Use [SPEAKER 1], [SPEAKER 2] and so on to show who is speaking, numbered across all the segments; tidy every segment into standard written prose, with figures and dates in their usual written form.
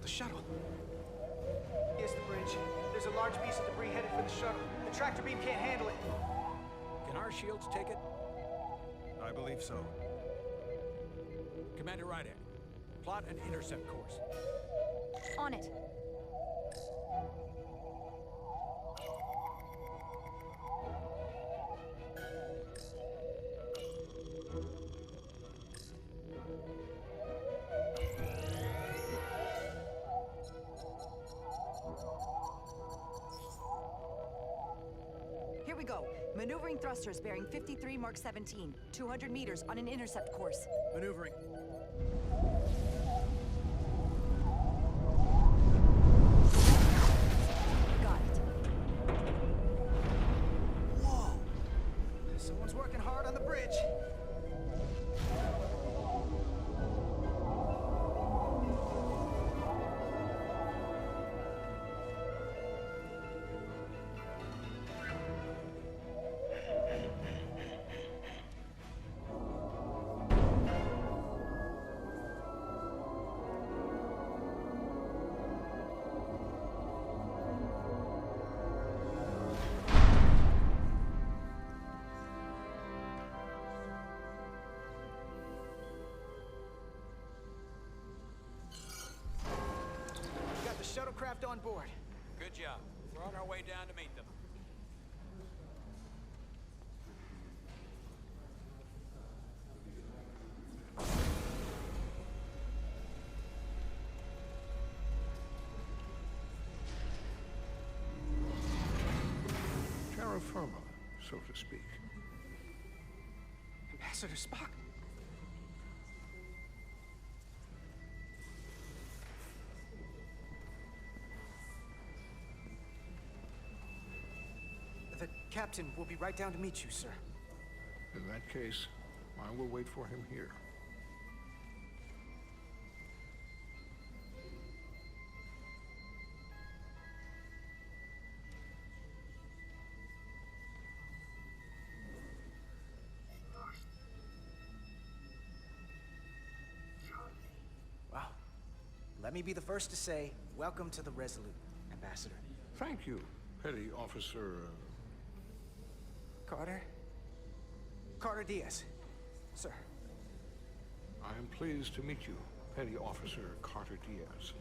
[SPEAKER 1] The shuttle.
[SPEAKER 2] Here's the bridge. There's a large piece of debris headed for the shuttle. The tractor beam can't handle it.
[SPEAKER 3] Can our shields take it?
[SPEAKER 1] I believe so.
[SPEAKER 3] Commander Ryder, plot an intercept course.
[SPEAKER 4] On it. Here we go. Maneuvering thrusters bearing 53 Mark 17, 200 meters on an intercept course.
[SPEAKER 3] Maneuvering.
[SPEAKER 4] Got it.
[SPEAKER 2] Whoa! Someone's working hard on the bridge. Shuttlecraft on board.
[SPEAKER 3] Good job. We're on our way down to meet them.
[SPEAKER 5] Terra firma, so to speak.
[SPEAKER 2] Ambassador Spock? The captain will be right down to meet you, sir.
[SPEAKER 5] In that case, I will wait for him here.
[SPEAKER 2] Well, let me be the first to say, welcome to the Resolute, Ambassador.
[SPEAKER 5] Thank you, Petty Officer...
[SPEAKER 2] Carter? Carter Diaz. Sir.
[SPEAKER 5] I am pleased to meet you, Petty Officer Carter Diaz.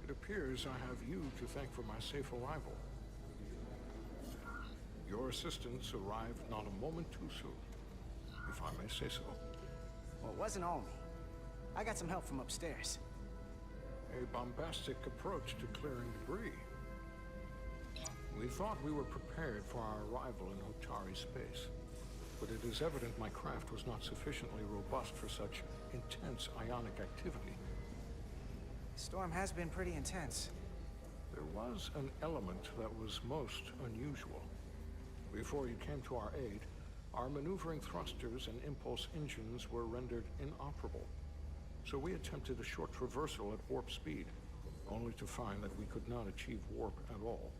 [SPEAKER 5] It appears I have you to thank for my safe arrival. Your assistance arrived not a moment too soon, if I may say so.
[SPEAKER 2] Well, it wasn't all me. I got some help from upstairs.
[SPEAKER 5] A bombastic approach to clearing debris. We thought we were prepared for our arrival in Hotari space, but it is evident my craft was not sufficiently robust for such intense ionic activity.
[SPEAKER 2] The storm has been pretty intense.
[SPEAKER 5] There was an element that was most unusual. Before you came to our aid, our maneuvering thrusters and impulse engines were rendered inoperable. So we attempted a short traversal at warp speed, only to find that we could not achieve warp at all,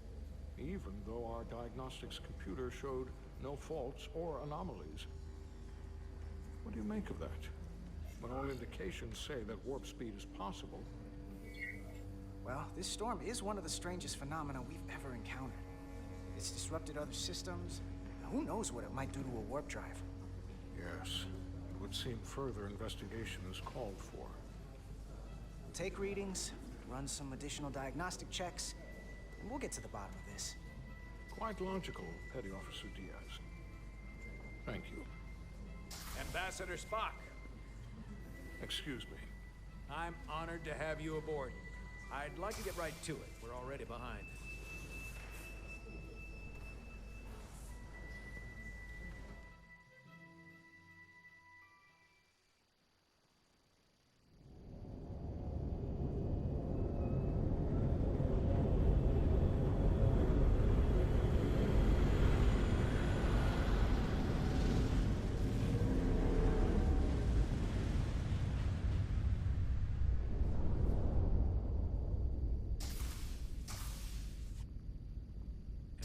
[SPEAKER 5] even though our diagnostics computer showed no faults or anomalies. What do you make of that? When all indications say that warp speed is possible.
[SPEAKER 2] Well, this storm is one of the strangest phenomena we've ever encountered. It's disrupted other systems. Who knows what it might do to a warp drive?
[SPEAKER 5] Yes, it would seem further investigation is called for.
[SPEAKER 2] Take readings, run some additional diagnostic checks, and we'll get to the bottom of this.
[SPEAKER 5] Quite logical, Petty Officer Diaz. Thank you.
[SPEAKER 3] Ambassador Spock,
[SPEAKER 5] Excuse me.
[SPEAKER 3] I'm honored to have you aboard. I'd like to get right to it. We're already behind.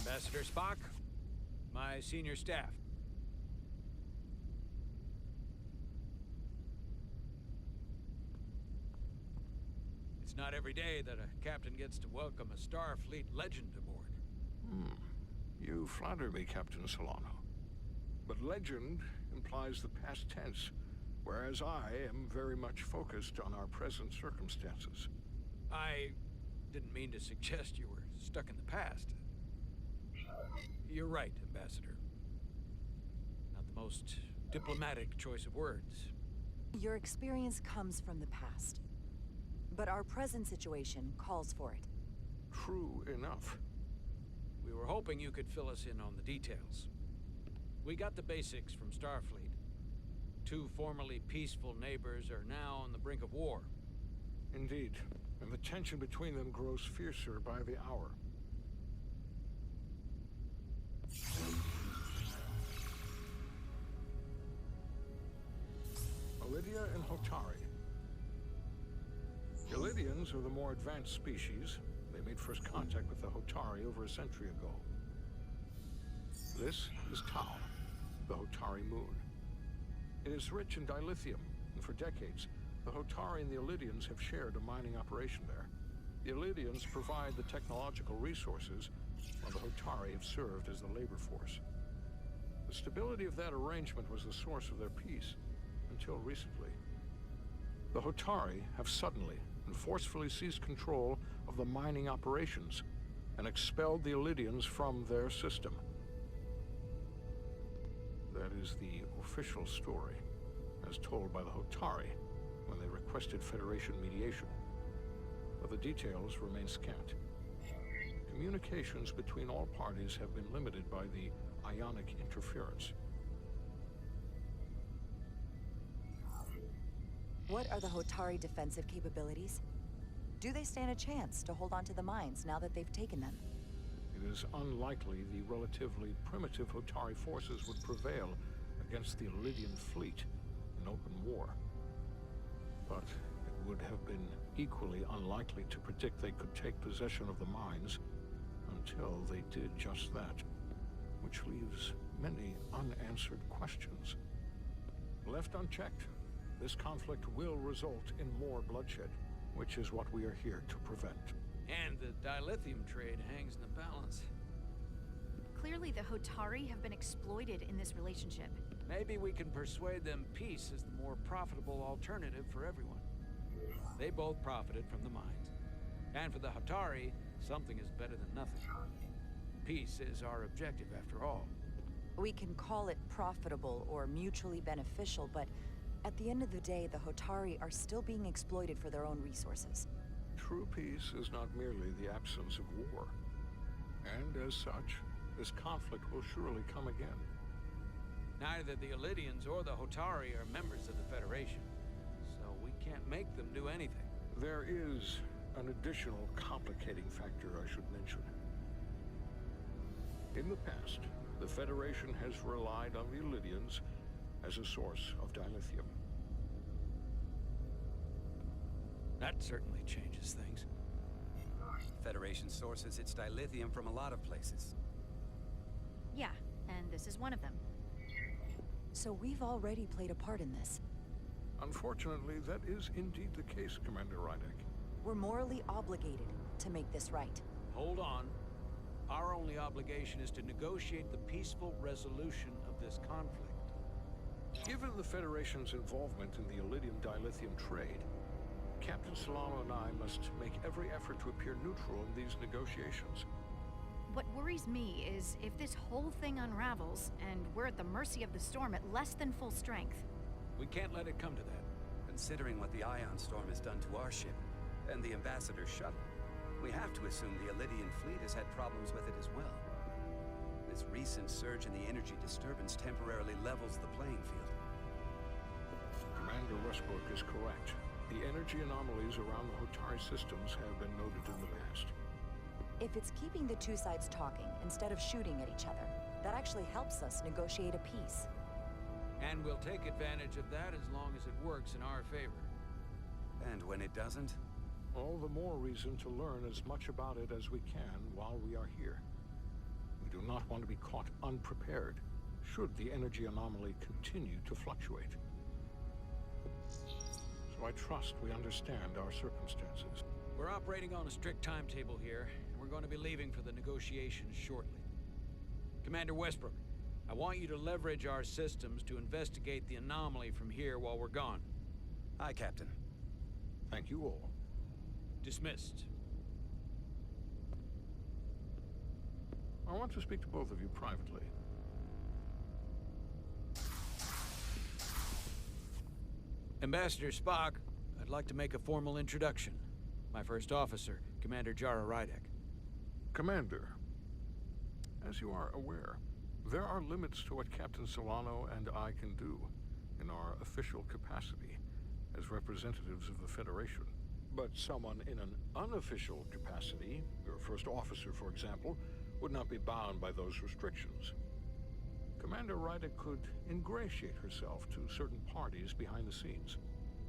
[SPEAKER 3] Ambassador Spock, my senior staff. It's not every day that a captain gets to welcome a Starfleet legend aboard.
[SPEAKER 5] You flatter me, Captain Solano. But legend implies the past tense, whereas I am very much focused on our present circumstances.
[SPEAKER 3] I didn't mean to suggest you were stuck in the past. You're right, Ambassador. Not the most diplomatic choice of words.
[SPEAKER 4] Your experience comes from the past. But our present situation calls for it.
[SPEAKER 5] True enough.
[SPEAKER 3] We were hoping you could fill us in on the details. We got the basics from Starfleet. Two formerly peaceful neighbors are now on the brink of war.
[SPEAKER 5] Indeed, and the tension between them grows fiercer by the hour. Lydia and Hotari. The Lydians are the more advanced species. They made first contact with the Hotari over a century ago. This is Tau, the Hotari moon. It is rich in dilithium, and for decades, the Hotari and the Illydians have shared a mining operation there. The Illydians provide the technological resources, while the Hotari have served as the labor force. The stability of that arrangement was the source of their peace, until recently. The Hotari have suddenly and forcefully seized control of the mining operations and expelled the Illydians from their system. That is the official story, as told by the Hotari when they requested Federation mediation. But the details remain scant. Communications between all parties have been limited by the ionic interference.
[SPEAKER 4] What are the Hotari defensive capabilities? Do they stand a chance to hold on to the mines now that they've taken them?
[SPEAKER 5] It is unlikely the relatively primitive Hotari forces would prevail against the Illydian fleet in open war. But it would have been equally unlikely to predict they could take possession of the mines until they did just that, which leaves many unanswered questions. Left unchecked, this conflict will result in more bloodshed, which is what we are here to prevent.
[SPEAKER 3] And the dilithium trade hangs in the balance.
[SPEAKER 6] Clearly, the Hotari have been exploited in this relationship.
[SPEAKER 3] Maybe we can persuade them peace is the more profitable alternative for everyone. They both profited from the mines. And for the Hotari, something is better than nothing. Peace is our objective, after all.
[SPEAKER 4] We can call it profitable or mutually beneficial, but at the end of the day, the Hotari are still being exploited for their own resources.
[SPEAKER 5] True peace is not merely the absence of war. And as such, this conflict will surely come again.
[SPEAKER 3] Neither the Illydians or the Hotari are members of the Federation, so we can't make them do anything.
[SPEAKER 5] There is an additional complicating factor I should mention. In the past, the Federation has relied on the Illydians as a source of dilithium.
[SPEAKER 3] That certainly changes things.
[SPEAKER 7] Federation sources its dilithium from a lot of places.
[SPEAKER 6] Yeah, and this is one of them.
[SPEAKER 4] So we've already played a part in this.
[SPEAKER 5] Unfortunately, that is indeed the case, Commander Rydek.
[SPEAKER 4] We're morally obligated to make this right.
[SPEAKER 3] Hold on. Our only obligation is to negotiate the peaceful resolution of this conflict.
[SPEAKER 5] Given the Federation's involvement in the Illydium dilithium trade, Captain Solano and I must make every effort to appear neutral in these negotiations.
[SPEAKER 6] What worries me is if this whole thing unravels, and we're at the mercy of the storm at less than full strength.
[SPEAKER 3] We can't let it come to that.
[SPEAKER 7] Considering what the ion storm has done to our ship, and the Ambassador's shuttle, we have to assume the Illydian fleet has had problems with it as well. This recent surge in the energy disturbance temporarily levels the playing field.
[SPEAKER 5] Commander Westbrook is correct. The energy anomalies around the Hotari systems have been noted in the past.
[SPEAKER 4] If it's keeping the two sides talking instead of shooting at each other, that actually helps us negotiate a peace.
[SPEAKER 3] And we'll take advantage of that as long as it works in our favor.
[SPEAKER 7] And when it doesn't?
[SPEAKER 5] All the more reason to learn as much about it as we can while we are here. We do not want to be caught unprepared, should the energy anomaly continue to fluctuate. So I trust we understand our circumstances.
[SPEAKER 3] We're operating on a strict timetable here, and we're going to be leaving for the negotiations shortly. Commander Westbrook, I want you to leverage our systems to investigate the anomaly from here while we're gone.
[SPEAKER 7] Aye, Captain.
[SPEAKER 5] Thank you all.
[SPEAKER 3] Dismissed.
[SPEAKER 5] I want to speak to both of you privately.
[SPEAKER 3] Ambassador Spock, I'd like to make a formal introduction. My first officer, Commander Jara Rydek.
[SPEAKER 5] Commander, as you are aware, there are limits to what Captain Solano and I can do in our official capacity as representatives of the Federation. But someone in an unofficial capacity, your first officer, for example, would not be bound by those restrictions. Commander Rydek could ingratiate herself to certain parties behind the scenes,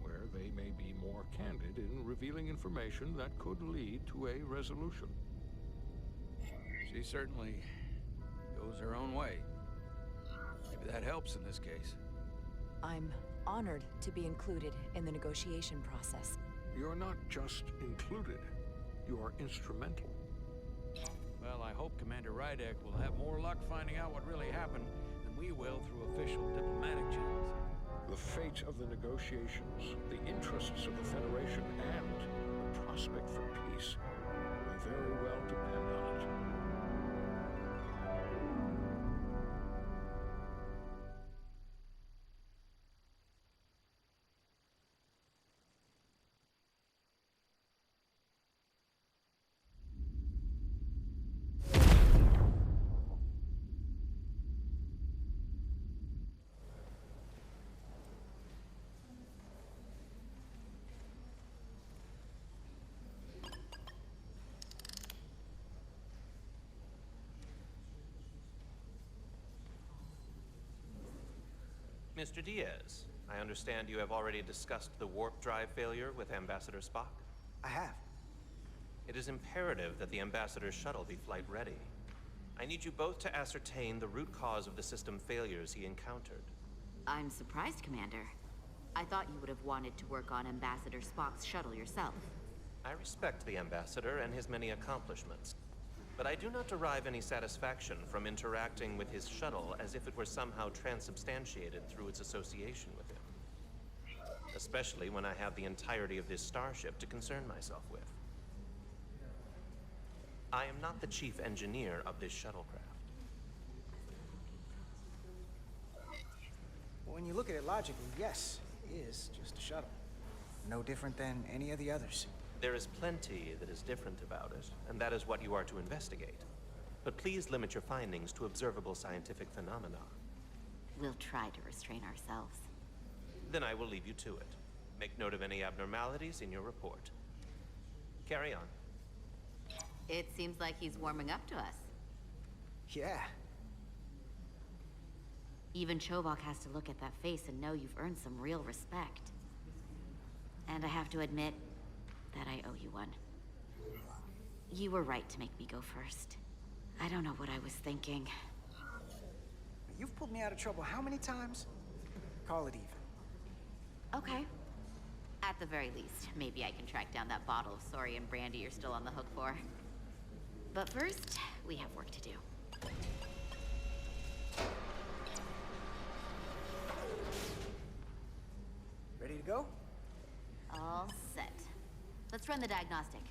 [SPEAKER 5] where they may be more candid in revealing information that could lead to a resolution.
[SPEAKER 3] She certainly goes her own way. Maybe that helps in this case.
[SPEAKER 4] I'm honored to be included in the negotiation process.
[SPEAKER 5] You're not just included, you are instrumental.
[SPEAKER 3] Well, I hope Commander Rydek will have more luck finding out what really happened than we will through official diplomatic channels.
[SPEAKER 5] The fate of the negotiations, the interests of the Federation, and the prospect for peace may very well depend on it.
[SPEAKER 8] Mr. Diaz, I understand you have already discussed the warp drive failure with Ambassador Spock?
[SPEAKER 2] I have.
[SPEAKER 8] It is imperative that the Ambassador's shuttle be flight ready. I need you both to ascertain the root cause of the system failures he encountered.
[SPEAKER 9] I'm surprised, Commander. I thought you would have wanted to work on Ambassador Spock's shuttle yourself.
[SPEAKER 8] I respect the Ambassador and his many accomplishments, but I do not derive any satisfaction from interacting with his shuttle as if it were somehow transubstantiated through its association with him. Especially when I have the entirety of this starship to concern myself with. I am not the chief engineer of this shuttlecraft.
[SPEAKER 2] When you look at it logically, yes, it is just a shuttle. No different than any of the others.
[SPEAKER 8] There is plenty that is different about it, and that is what you are to investigate. But please limit your findings to observable scientific phenomena.
[SPEAKER 9] We'll try to restrain ourselves.
[SPEAKER 8] Then I will leave you to it. Make note of any abnormalities in your report. Carry on.
[SPEAKER 9] It seems like he's warming up to us.
[SPEAKER 2] Yeah.
[SPEAKER 9] Even Chobok has to look at that face and know you've earned some real respect. And I have to admit that I owe you one. You were right to make me go first. I don't know what I was thinking.
[SPEAKER 2] You've pulled me out of trouble how many times? Call it even.
[SPEAKER 9] Okay. At the very least, maybe I can track down that bottle of Saurian brandy you're still on the hook for. But first, we have work to do.
[SPEAKER 2] Ready to go?
[SPEAKER 9] All set. Let's run the diagnostic.